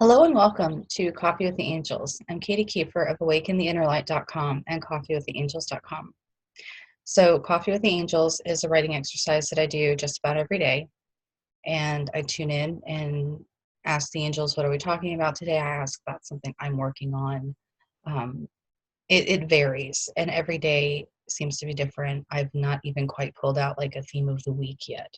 Hello and welcome to Coffee with the Angels. I'm Katie Kiefer of awakentheinnerlight.com and coffeewiththeangels.com. So, Coffee with the Angels is a writing exercise that I do just about every day. And I tune in and ask the angels, what are we talking about today? I ask about something I'm working on. Um, it varies, and every day seems to be different. I've not even quite pulled out like a theme of the week yet.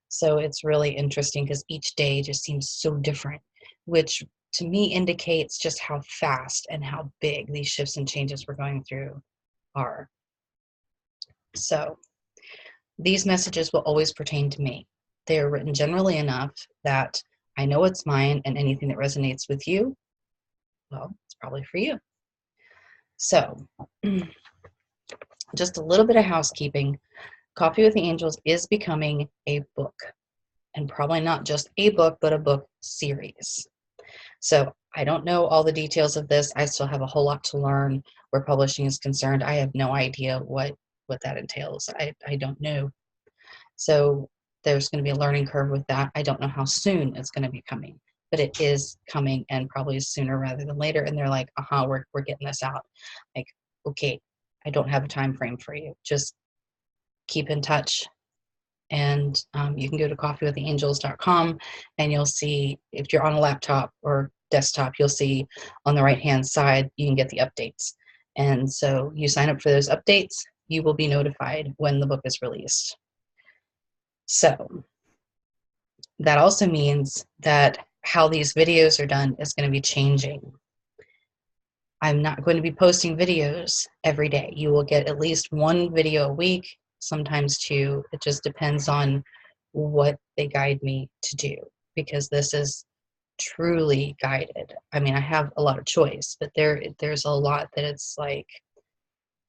So it's really interesting because each day just seems so different, which to me indicates just how fast and how big these shifts and changes we're going through are. So these messages will always pertain to me. They are written generally enough that I know it's mine, and anything that resonates with you, well, it's probably for you. So just a little bit of housekeeping. Coffee with the Angels is becoming a book, and probably not just a book, but a book series. So I don't know all the details of this. I still have a whole lot to learn where publishing is concerned. I have no idea what that entails. I don't know. So there's going to be a learning curve with that. I don't know how soon it's going to be coming, but it is coming, and probably sooner rather than later. And they're like, we're getting this out. Like, okay, I don't have a time frame for you. Just keep in touch. And you can go to coffeewiththeangels.com, and you'll see, if you're on a laptop or desktop, you'll see on the right hand side you can get the updates. And so you sign up for those updates, you will be notified when the book is released. So that also means that how these videos are done is going to be changing. I'm not going to be posting videos every day. You will get at least one video a week, sometimes two. It just depends on what they guide me to do, because this is truly guided. I mean, I have a lot of choice, but there's a lot that it's like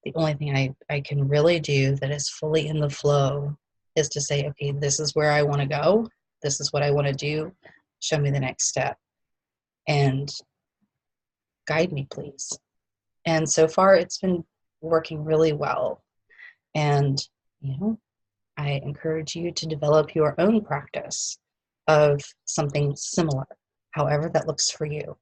the only thing I can really do that is fully in the flow is to say, okay, this is where I want to go. This is what I want to do. Show me the next step and guide me, please. And so far it's been working really well. And, I encourage you to develop your own practice of something similar, however that looks for you,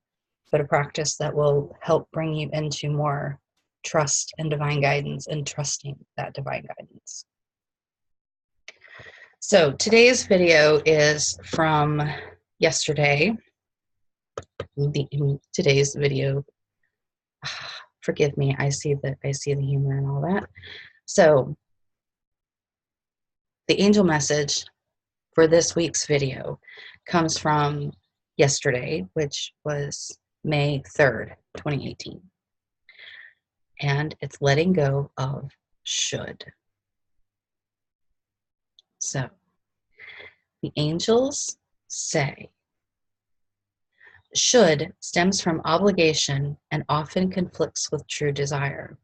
but a practice that will help bring you into more trust and divine guidance, and trusting that divine guidance. So today's video is from yesterday. Today's video, forgive me, I see the humor and all that. So the angel message for this week's video comes from yesterday, which was May 3rd, 2018. And it's letting go of should. So the angels say, should stems from obligation and often conflicts with true desire.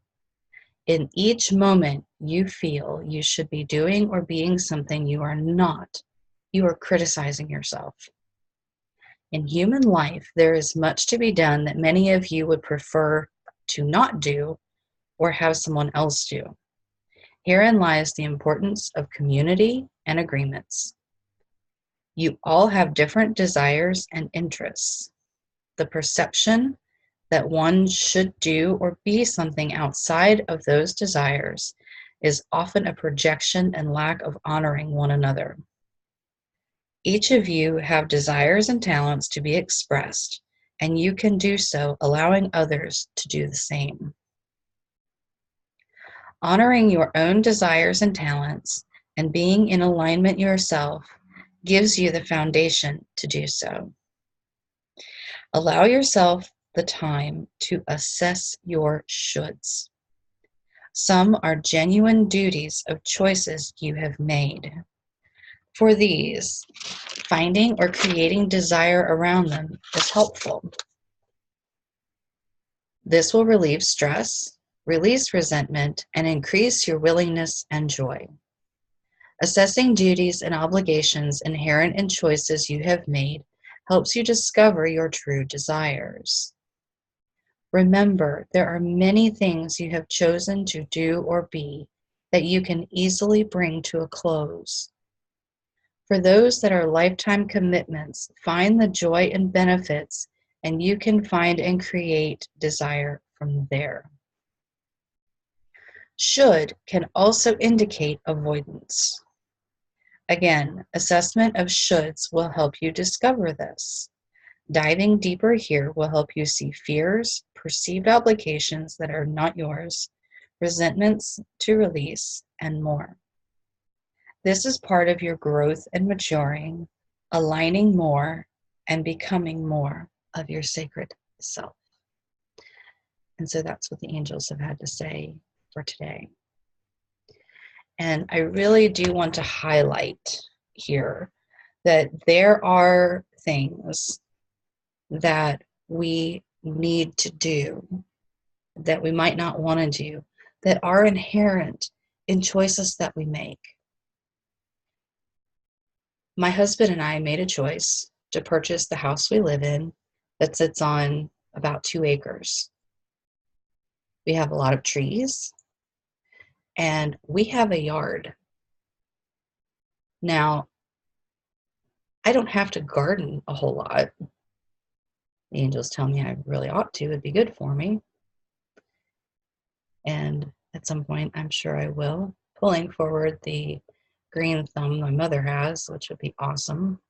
In each moment you feel you should be doing or being something you are not, you are criticizing yourself. In human life, there is much to be done that many of you would prefer to not do or have someone else do. Herein lies the importance of community and agreements. You all have different desires and interests. The perception that one should do or be something outside of those desires is often a projection and lack of honoring one another. Each of you have desires and talents to be expressed, and you can do so, allowing others to do the same. Honoring your own desires and talents and being in alignment yourself gives you the foundation to do so. Allow yourself the time to assess your shoulds. Some are genuine duties of choices you have made. For these, finding or creating desire around them is helpful. This will relieve stress, release resentment, and increase your willingness and joy. Assessing duties and obligations inherent in choices you have made helps you discover your true desires. Remember, there are many things you have chosen to do or be that you can easily bring to a close. For those that are lifetime commitments, find the joy and benefits and you can find and create desire from there. Should can also indicate avoidance. Again, assessment of shoulds will help you discover this. Diving deeper here will help you see fears, perceived obligations that are not yours, resentments to release, and more. This is part of your growth and maturing, aligning more, and becoming more of your sacred self. And so that's what the angels have had to say for today. And I really do want to highlight here that there are things that we need to do that we might not want to do that are inherent in choices that we make. My husband and I made a choice to purchase the house we live in that sits on about 2 acres. We have a lot of trees and we have a yard. Now, I don't have to garden a whole lot. The angels tell me I really ought to. It'd be good for me. And at some point, I'm sure I will. Pulling forward the green thumb my mother has, which would be awesome.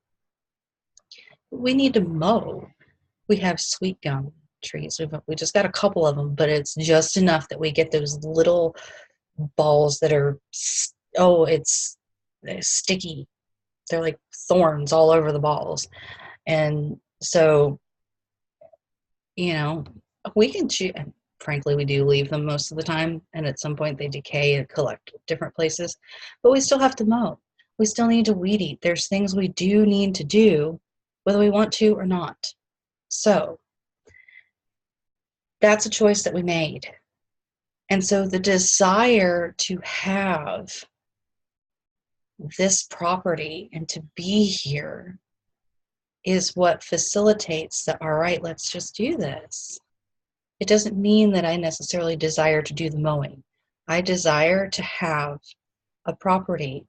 We need to mow. We have sweet gum trees. We just got a couple of them, but it's just enough that we get those little balls that are, they're sticky. They're like thorns all over the balls. And so, we can choose. Frankly, we do leave them most of the time, and at some point they decay and collect different places, but we still have to mow. We still need to weed eat. There's things we do need to do, whether we want to or not. So that's a choice that we made. And so the desire to have this property and to be here is what facilitates that, all right, let's just do this. It doesn't mean that I necessarily desire to do the mowing. I desire to have a property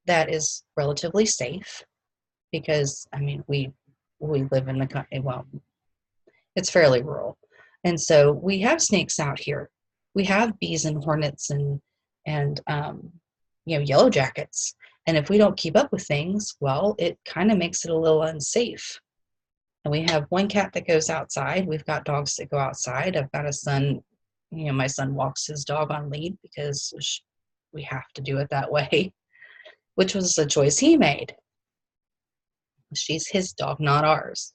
that is relatively safe because, we live in the country. Well, it's fairly rural. And so we have snakes out here. We have bees and hornets and yellow jackets. And if we don't keep up with things, well, it kind of makes it a little unsafe. And we have one cat that goes outside. We've got dogs that go outside. I've got a son, my son walks his dog on lead because we have to do it that way, which was a choice he made. She's his dog, not ours.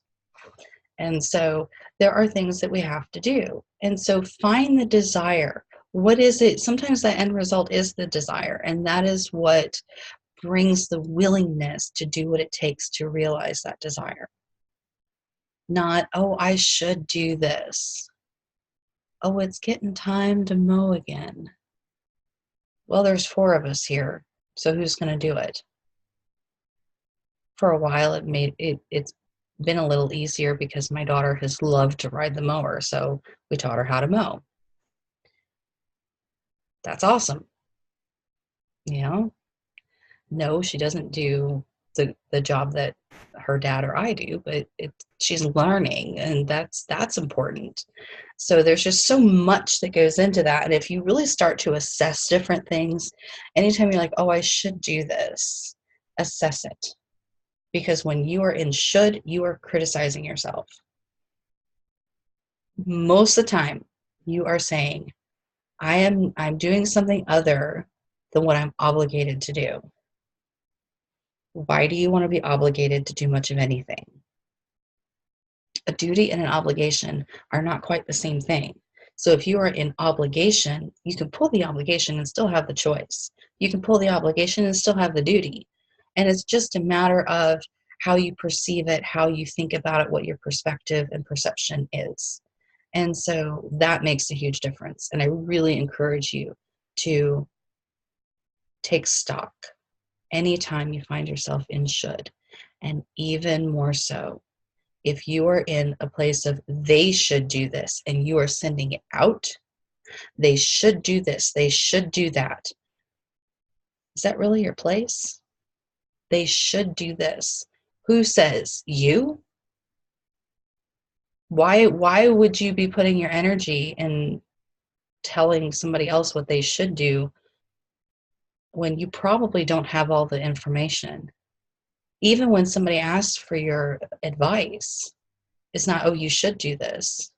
And so there are things that we have to do. And so find the desire. What is it? Sometimes the end result is the desire. And that is what brings the willingness to do what it takes to realize that desire. Not, oh, I should do this. Oh, it's getting time to mow again. Well, there's 4 of us here, so who's going to do it? For a while, it's been a little easier because my daughter has loved to ride the mower, so we taught her how to mow. That's awesome. No, she doesn't do the job that her dad or I do, but she's learning, and that's important. So there's just so much that goes into that. And if you really start to assess different things, anytime you're like, oh, I should do this, assess it. Because when you are in should, you are criticizing yourself. Most of the time, you are saying, I'm doing something other than what I'm obligated to do. Why do you want to be obligated to do much of anything? A duty and an obligation are not quite the same thing. So if you are in obligation, you can pull the obligation and still have the choice. You can pull the obligation and still have the duty. And it's just a matter of how you perceive it, how you think about it, what your perspective and perception is. And so that makes a huge difference. And I really encourage you to take stock anytime you find yourself in should. And even more so, if you are in a place of they should do this and you are sending it out, they should do this, they should do that. Is that really your place? They should do this. Who says? You? Why would you be putting your energy in telling somebody else what they should do when you probably don't have all the information? Even when somebody asks for your advice, it's not, oh, you should do this.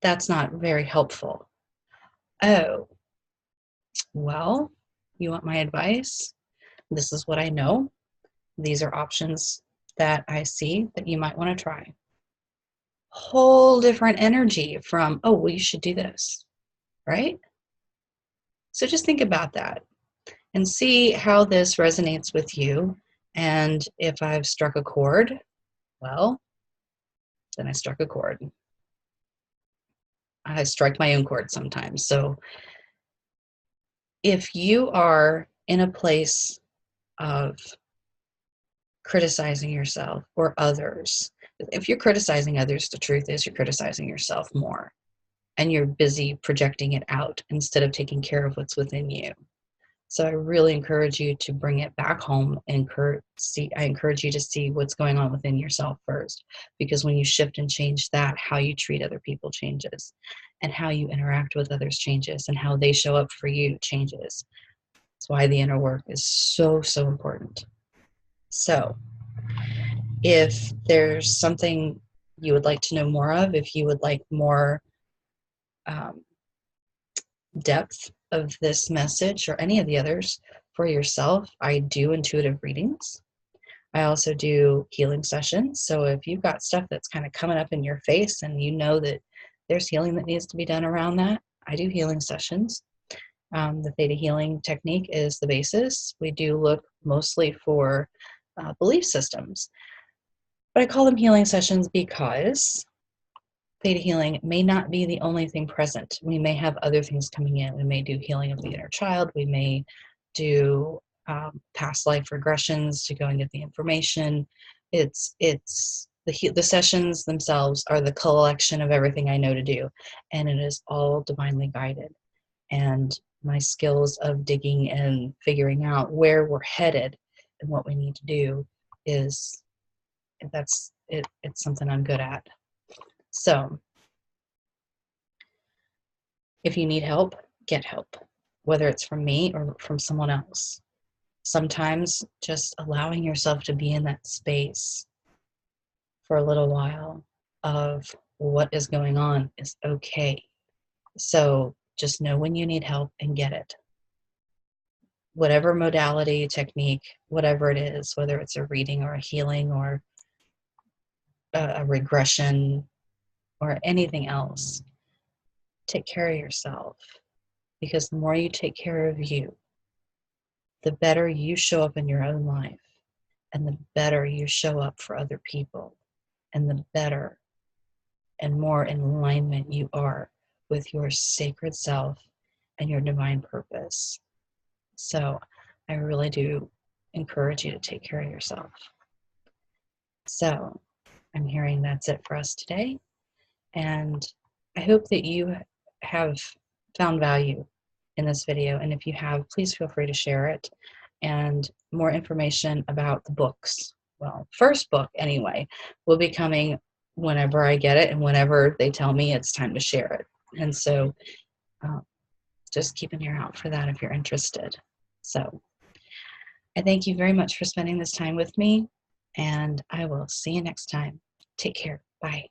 That's not very helpful. Oh, well, you want my advice? This is what I know. These are options that I see that you might want to try. Whole different energy from, oh, well, you should do this, right? So just think about that and see how this resonates with you. And if I've struck a chord, well, then I struck a chord. I strike my own chord sometimes. So if you are in a place of criticizing yourself or others, if you're criticizing others, the truth is you're criticizing yourself more, and you're busy projecting it out instead of taking care of what's within you. So I really encourage you to bring it back home and I encourage you to see what's going on within yourself first, because when you shift and change that, how you treat other people changes, and how you interact with others changes, and how they show up for you changes. That's why the inner work is so, so important. So if there's something you would like to know more of, if you would like more um, depth of this message or any of the others for yourself, I do intuitive readings. I also do healing sessions. So if you've got stuff that's kind of coming up in your face and you know that there's healing that needs to be done around that, I do healing sessions. The theta healing technique is the basis. We do look mostly for belief systems, but I call them healing sessions because theta healing may not be the only thing present. We may have other things coming in. We may do healing of the inner child. We may do past life regressions to go and get the information. It's the sessions themselves are the collection of everything I know to do, and it is all divinely guided. And my skills of digging and figuring out where we're headed and what we need to do is it's something I'm good at. So if you need help, get help, whether it's from me or from someone else. Sometimes just allowing yourself to be in that space for a little while of what is going on is okay. So just know when you need help and get it. Whatever modality, technique, whatever it is, whether it's a reading or a healing or a regression or anything else, take care of yourself, because the more you take care of you, the better you show up in your own life, and the better you show up for other people, and the better and more in alignment you are with your sacred self and your divine purpose. So I really do encourage you to take care of yourself. So I'm hearing that's it for us today. And I hope that you have found value in this video. And if you have, please feel free to share it. And more information about the books, well, first book anyway, will be coming whenever I get it and whenever they tell me it's time to share it. And so just keep an ear out for that if you're interested. So I thank you very much for spending this time with me, and I will see you next time. Take care. Bye.